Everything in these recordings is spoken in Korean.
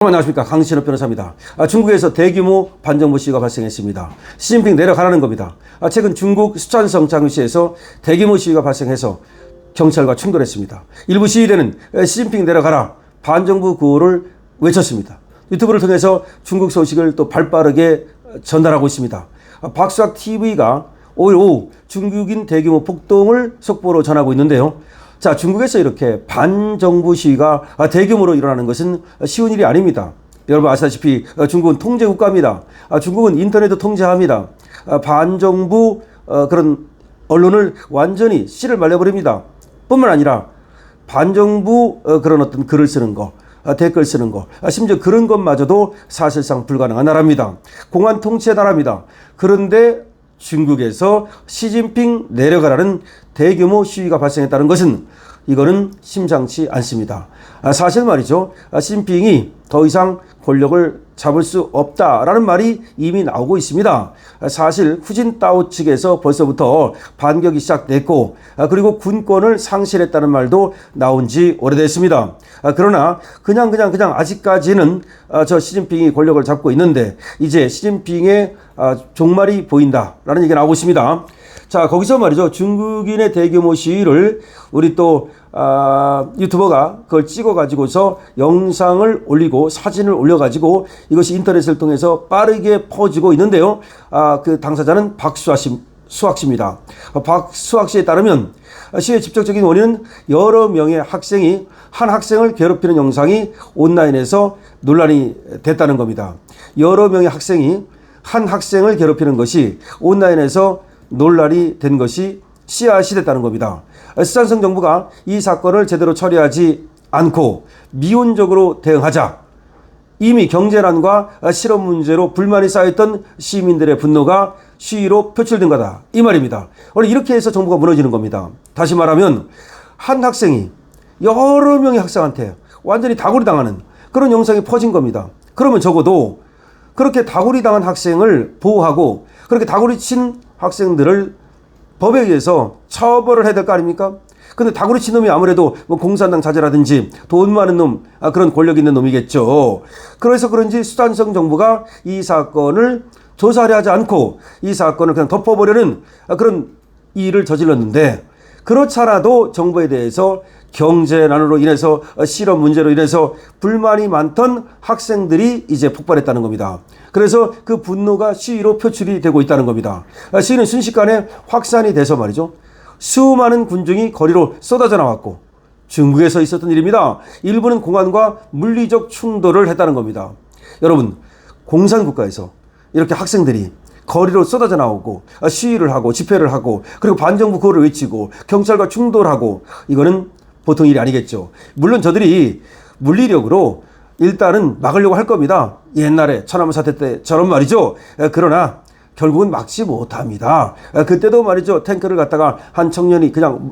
안녕하십니까, 강신업 변호사입니다. 중국에서 대규모 반정부 시위가 발생했습니다. 시진핑 내려가라는 겁니다. 최근 중국 수촨성 장유시에서 대규모 시위가 발생해서 경찰과 충돌했습니다. 일부 시위대는 시진핑 내려가라, 반정부 구호를 외쳤습니다. 유튜브를 통해서 중국 소식을 또 발빠르게 전달하고 있습니다. 박수학 TV가 5일 오후 중국인 대규모 폭동을 속보로 전하고 있는데요. 자, 중국에서 이렇게 반정부 시위가 대규모로 일어나는 것은 쉬운 일이 아닙니다. 여러분 아시다시피 중국은 통제 국가입니다. 중국은 인터넷도 통제합니다. 반정부 그런 언론을 완전히 씨를 말려버립니다. 뿐만 아니라 반정부 그런 어떤 글을 쓰는 거, 댓글 쓰는 거, 심지어 그런 것마저도 사실상 불가능한 나라입니다. 공안 통치 나라입니다. 그런데 중국에서 시진핑 내려가라는 대규모 시위가 발생했다는 것은 이거는 심상치 않습니다. 사실 말이죠. 시진핑이 더 이상 권력을 잡을 수 없다라는 말이 이미 나오고 있습니다. 사실 후진타오 측에서 벌써부터 반격이 시작됐고 그리고 군권을 상실했다는 말도 나온 지 오래됐습니다. 그러나 그냥 아직까지는 저 시진핑이 권력을 잡고 있는데 이제 시진핑의 종말이 보인다라는 얘기가 나오고 있습니다. 자, 거기서 말이죠. 중국인의 대규모 시위를 우리 또 유튜버가 그걸 찍어가지고서 영상을 올리고 사진을 올려가지고 이것이 인터넷을 통해서 빠르게 퍼지고 있는데요. 그 당사자는 박수학 씨입니다. 박수학 씨에 따르면 시위의 직접적인 원인은 여러 명의 학생이 한 학생을 괴롭히는 영상이 온라인에서 논란이 됐다는 겁니다. 여러 명의 학생이 한 학생을 괴롭히는 것이 온라인에서 논란이 된 것이 씨앗이 됐다는 겁니다. 수촨성 정부가 이 사건을 제대로 처리하지 않고 미온적으로 대응하자 이미 경제난과 실업 문제로 불만이 쌓였던 시민들의 분노가 시위로 표출된 거다, 이 말입니다. 원래 이렇게 해서 정부가 무너지는 겁니다. 다시 말하면 한 학생이 여러 명의 학생한테 완전히 다구리 당하는 그런 영상이 퍼진 겁니다. 그러면 적어도 그렇게 다구리 당한 학생을 보호하고 그렇게 다구리 친 학생들을 법에 의해서 처벌을 해야 될 거 아닙니까? 근데 다구리 친 놈이 아무래도 뭐 공산당 자제라든지 돈 많은 놈, 그런 권력 있는 놈이겠죠. 그래서 그런지 수촨성 정부가 이 사건을 조사하려 하지 않고 이 사건을 그냥 덮어보려는 그런 일을 저질렀는데, 그렇잖아도 정부에 대해서 경제난으로 인해서 실업 문제로 인해서 불만이 많던 학생들이 이제 폭발했다는 겁니다. 그래서 그 분노가 시위로 표출이 되고 있다는 겁니다. 시위는 순식간에 확산이 돼서 말이죠. 수많은 군중이 거리로 쏟아져 나왔고 중국에서 있었던 일입니다. 일부는 공안과 물리적 충돌을 했다는 겁니다. 여러분, 공산국가에서 이렇게 학생들이 거리로 쏟아져 나오고 시위를 하고 집회를 하고 그리고 반정부 구호를 외치고 경찰과 충돌하고, 이거는 보통 일이 아니겠죠. 물론 저들이 물리력으로 일단은 막으려고 할 겁니다. 옛날에 천안문 사태 때처럼 말이죠. 그러나 결국은 막지 못합니다. 그때도 말이죠. 탱크를 갖다가 한 청년이 그냥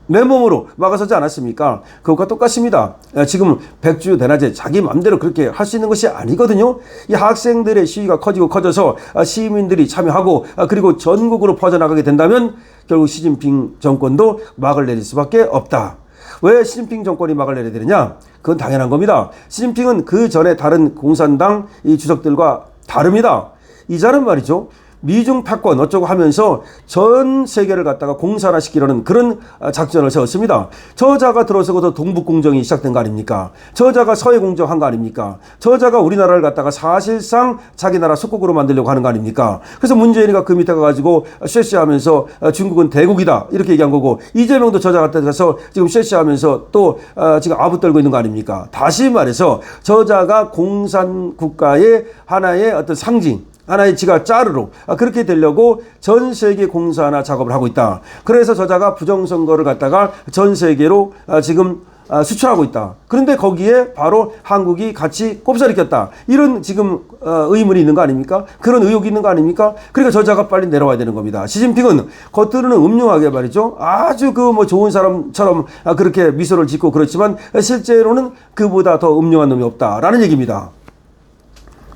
맨몸으로 막아서지 않았습니까? 그것과 똑같습니다. 지금 백주 대낮에 자기 맘대로 그렇게 할 수 있는 것이 아니거든요. 이 학생들의 시위가 커지고 커져서 시민들이 참여하고 그리고 전국으로 퍼져나가게 된다면 결국 시진핑 정권도 막을 내릴 수밖에 없다. 왜 시진핑 정권이 막을 내려야 되느냐? 그건 당연한 겁니다. 시진핑은 그 전에 다른 공산당 이 주석들과 다릅니다. 이 자는 말이죠. 미중 패권 어쩌고 하면서 전 세계를 갖다가 공산화시키려는 그런 작전을 세웠습니다. 저자가 들어서고도 동북공정이 시작된 거 아닙니까? 저자가 서해공정한 거 아닙니까? 저자가 우리나라를 갖다가 사실상 자기 나라 속국으로 만들려고 하는 거 아닙니까? 그래서 문재인이가 그 밑에 가가지고 쉐쉐하면서 중국은 대국이다 이렇게 얘기한 거고, 이재명도 저자 같아서 지금 쉐쉐하면서 또 지금 아부 떨고 있는 거 아닙니까? 다시 말해서 저자가 공산국가의 하나의 어떤 상징, 하나의 지가 짜르로 그렇게 되려고 전 세계 공산화 작업을 하고 있다. 그래서 저자가 부정선거를 갖다가 전 세계로 지금 수출하고 있다. 그런데 거기에 바로 한국이 같이 꼽사리 꼈다. 이런 지금 의문이 있는 거 아닙니까? 그런 의혹이 있는 거 아닙니까? 그러니까 저자가 빨리 내려와야 되는 겁니다. 시진핑은 겉으로는 음흉하게 말이죠. 아주 그 뭐 좋은 사람처럼 그렇게 미소를 짓고 그렇지만 실제로는 그보다 더 음흉한 놈이 없다라는 얘기입니다.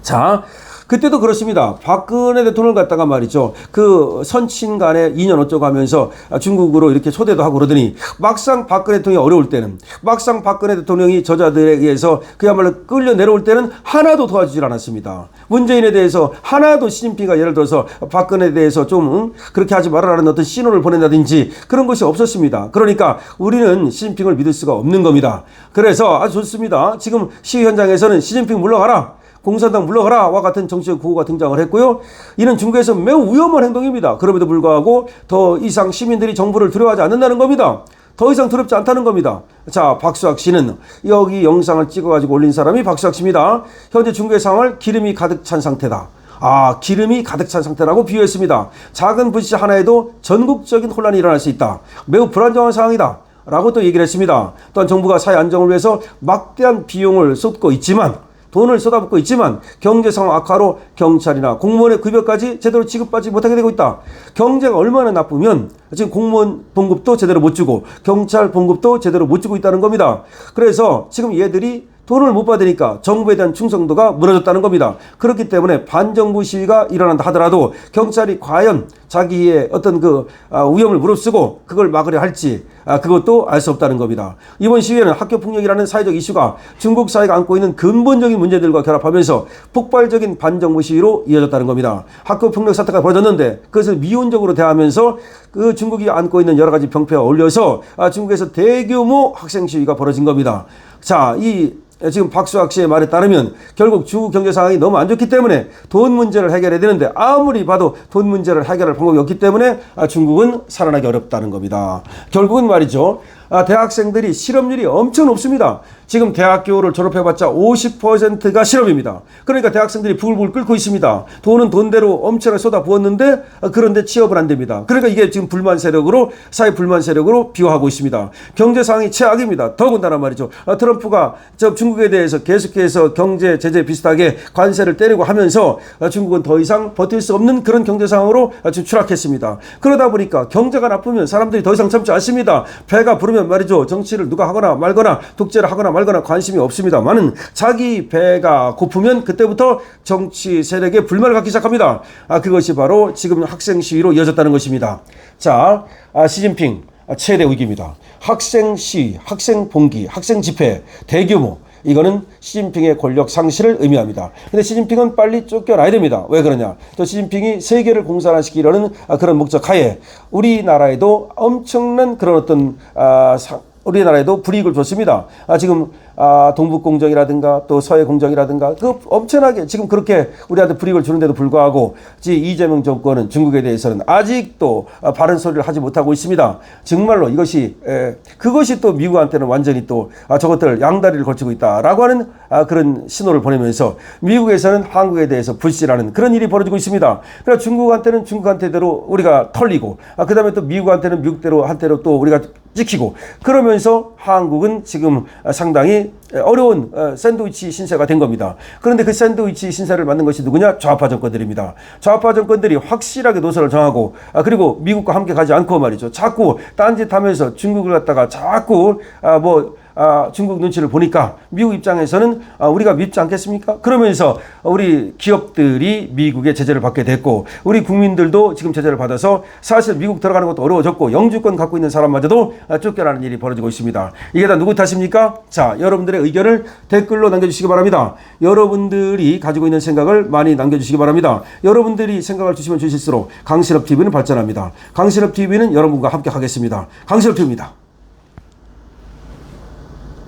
자, 그때도 그렇습니다. 박근혜 대통령을 갖다가 말이죠. 그 선친 간에 2년 어쩌고 하면서 중국으로 이렇게 초대도 하고 그러더니 막상 박근혜 대통령이 어려울 때는, 막상 박근혜 대통령이 저자들에 의해서 그야말로 끌려 내려올 때는 하나도 도와주질 않았습니다. 문재인에 대해서 하나도 시진핑이가 예를 들어서 박근혜에 대해서 좀 그렇게 하지 말아라는 어떤 신호를 보낸다든지 그런 것이 없었습니다. 그러니까 우리는 시진핑을 믿을 수가 없는 겁니다. 그래서 아주 좋습니다. 지금 시위 현장에서는 시진핑 물러가라, 공산당 물러가라와 같은 정치적 구호가 등장을 했고요. 이는 중국에서 매우 위험한 행동입니다. 그럼에도 불구하고 더 이상 시민들이 정부를 두려워하지 않는다는 겁니다. 더 이상 두렵지 않다는 겁니다. 자, 박수학 씨는 여기 영상을 찍어가지고 올린 사람이 박수학 씨입니다. 현재 중국의 상황을 기름이 가득 찬 상태다. 아, 기름이 가득 찬 상태라고 비유했습니다. 작은 불씨 하나에도 전국적인 혼란이 일어날 수 있다. 매우 불안정한 상황이다. 라고 또 얘기를 했습니다. 또한 정부가 사회 안정을 위해서 막대한 비용을 쏟고 있지만, 돈을 쏟아붓고 있지만 경제 상황 악화로 경찰이나 공무원의 급여까지 제대로 지급받지 못하게 되고 있다. 경제가 얼마나 나쁘면 지금 공무원 봉급도 제대로 못 주고 경찰 봉급도 제대로 못 주고 있다는 겁니다. 그래서 지금 얘들이 돈을 못 받으니까 정부에 대한 충성도가 무너졌다는 겁니다. 그렇기 때문에 반정부 시위가 일어난다 하더라도 경찰이 과연 자기의 어떤 그 위험을 무릅쓰고 그걸 막으려 할지 그것도 알 수 없다는 겁니다. 이번 시위에는 학교폭력이라는 사회적 이슈가 중국 사회가 안고 있는 근본적인 문제들과 결합하면서 폭발적인 반정부 시위로 이어졌다는 겁니다. 학교폭력 사태가 벌어졌는데 그것을 미온적으로 대하면서 그 중국이 안고 있는 여러 가지 병폐와 어울려서 중국에서 대규모 학생 시위가 벌어진 겁니다. 자, 지금 박수학 씨의 말에 따르면 결국 중국 경제 상황이 너무 안 좋기 때문에 돈 문제를 해결해야 되는데 아무리 봐도 돈 문제를 해결할 방법이 없기 때문에 중국은 살아나기 어렵다는 겁니다. 결국은 말이죠. 대학생들이 실업률이 엄청 높습니다. 지금 대학교를 졸업해봤자 50%가 실업입니다. 그러니까 대학생들이 부글부글 끓고 있습니다. 돈은 돈대로 엄청나게 쏟아부었는데 그런데 취업을 안 됩니다. 그러니까 이게 지금 불만 세력으로, 사회 불만 세력으로 비화하고 있습니다. 경제 상황이 최악입니다. 더군다나 말이죠. 트럼프가 중국에 대해서 계속해서 경제 제재 비슷하게 관세를 때리고 하면서 중국은 더 이상 버틸 수 없는 그런 경제 상황으로 지금 추락했습니다. 그러다 보니까 경제가 나쁘면 사람들이 더 이상 참지 않습니다. 배가 부르면 말이죠. 정치를 누가 하거나 말거나 독재를 하거나 말거나 관심이 없습니다만은 자기 배가 고프면 그때부터 정치 세력에 불만을 갖기 시작합니다. 그것이 바로 지금 학생 시위로 이어졌다는 것입니다. 자, 시진핑 최대 위기입니다. 학생 시위, 학생 봉기, 학생 집회, 대규모. 이거는 시진핑의 권력 상실을 의미합니다. 근데 시진핑은 빨리 쫓겨나야 됩니다. 왜 그러냐? 또 시진핑이 세계를 공산화시키려는 그런 목적 하에 우리나라에도 엄청난 그런 어떤 우리나라에도 불이익을 줬습니다. 지금 동북공정이라든가 또 서해공정이라든가 그 엄청나게 지금 그렇게 우리한테 불이익을 주는데도 불구하고 이재명 정권은 중국에 대해서는 아직도 바른 소리를 하지 못하고 있습니다. 정말로 그것이 또 미국한테는 완전히 또 저것들 양다리를 걸치고 있다라고 하는 그런 신호를 보내면서 미국에서는 한국에 대해서 불신하는 그런 일이 벌어지고 있습니다. 그러나 중국한테는 중국한테대로 우리가 털리고 그 다음에 또 미국한테는 미국대로 한테로 또 우리가 찍히고 그러면서 한국은 지금 상당히 어려운 샌드위치 신세가 된 겁니다. 그런데 그 샌드위치 신세를 만든 것이 누구냐? 좌파 정권들입니다. 좌파 정권들이 확실하게 노선을 정하고 그리고 미국과 함께 가지 않고 말이죠. 자꾸 딴짓하면서 중국을 갖다가 자꾸 중국 눈치를 보니까 미국 입장에서는 우리가 밉지 않겠습니까? 그러면서 우리 기업들이 미국의 제재를 받게 됐고 우리 국민들도 지금 제재를 받아서 사실 미국 들어가는 것도 어려워졌고 영주권 갖고 있는 사람마저도 쫓겨나는 일이 벌어지고 있습니다. 이게 다 누구 탓입니까? 자, 여러분들의 의견을 댓글로 남겨주시기 바랍니다. 여러분들이 가지고 있는 생각을 많이 남겨주시기 바랍니다. 여러분들이 생각을 주시면 주실수록 강신업TV는 발전합니다. 강신업TV는 여러분과 함께 하겠습니다. 강신업TV입니다.